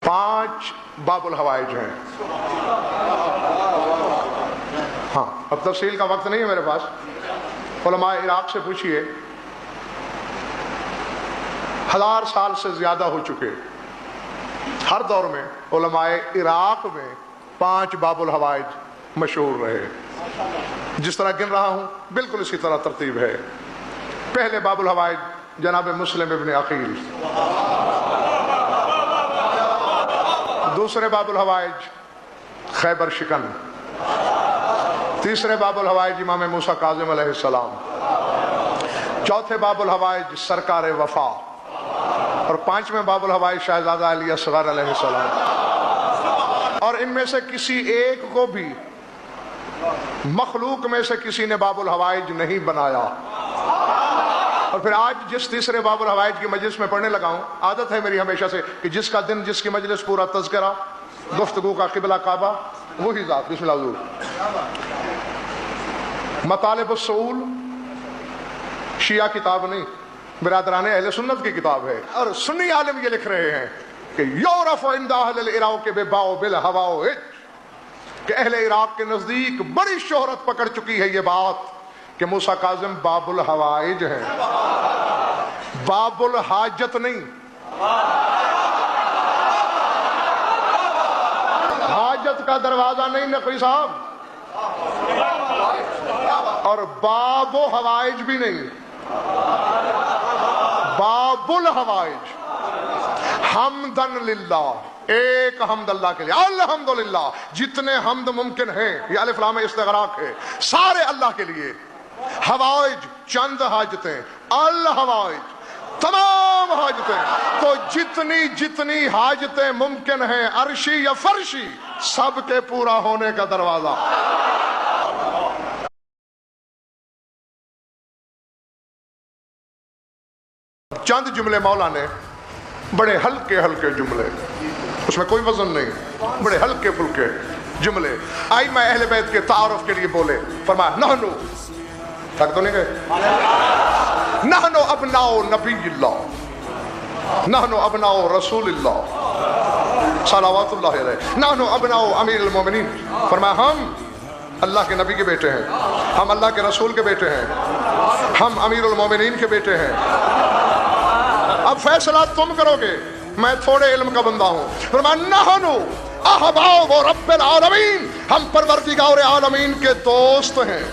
5 باب الحوائج ہیں. ہاں اب تفصیل کا وقت نہیں ہے میرے پاس. علماء عراق سے پوچھئے، 1000 سال سے زیادہ ہو چکے، ہر دور میں علماء عراق میں 5 باب الحوائج مشہور رہے. جس طرح گن رہا ہوں بالکل اسی طرح ترتیب ہے. پہلے باب الحوائج جناب مسلم ابن عقیل. دوسرے باب الحوائج خیبر شکن. تیسرے باب الحوائج امام موسیٰ کاظم علیہ السلام. چوتھے باب الحوائج سرکار وفا. اور 5ویں باب الحوائج شہزادہ علی اصغر علیہ السلام. اور ان میں سے کسی ایک کو بھی مخلوق میں سے کسی نے باب الحوائج نہیں بنایا. اور پھر آج جس تیسرے باب الحوائج کی مجلس میں پڑھنے لگا ہوں، عادت ہے میری ہمیشہ سے کہ جس کا دن جس کی مجلس پورا تذکرہ، گفتگو کا قبلہ کعبہ، وہی ذات. بسم اللہ حضور. مطالب الصول شیعہ کتاب نہیں، برادران اہل سنت کی کتاب ہے. اور سنی عالم یہ لکھ رہے ہیں کہ یعرف عند اہل العراق بباء بالحوائج، کہ اہل عراق کے نزدیک بڑی شہرت پکڑ چکی ہے یہ بات کہ موسیٰ کاظم باب الحوائج ہیں، باب الحاجت نہیں. حاجت کا دروازہ نہیں نقوی صاحب، اور باب و حوائج بھی نہیں، باب الحوائج. حمدن للہ، ایک حمد اللہ کے لیے، الحمدللہ. جتنے حمد ممکن ہیں، یہ الف لام استغراق ہے، سارے اللہ کے لیے. حوائج چند حاجتیں، الحوائج تمام حاجتیں. تو جتنی حاجتیں ممکن ہیں عرشی یا فرشی، سب کے پورا ہونے کا دروازہ. چند جملے مولا نے، بڑے ہلکے جملے، اس میں کوئی وزن نہیں، بڑے ہلکے پھلکے جملے ائمہ اہل بیت کے تعارف کے لیے بولے. فرمایا نحنو، تک تو نہیں گئے، نحنو ابناء نبی اللہ، نحنو ابناء رسول اللہ صلوات اللہ علیہ، نحنو ابناء امیر المومنین. فرمایا ہم اللہ کے نبی کے بیٹے ہیں، ہم اللہ کے رسول کے بیٹے ہیں، ہم امیر المومنین کے بیٹے ہیں. اب فیصلہ تم کرو گے، میں تھوڑے علم کا بندہ ہوں. فرمایا نحنو احباب رب العالمین، ہم پروردگار عالمین کے دوست ہیں.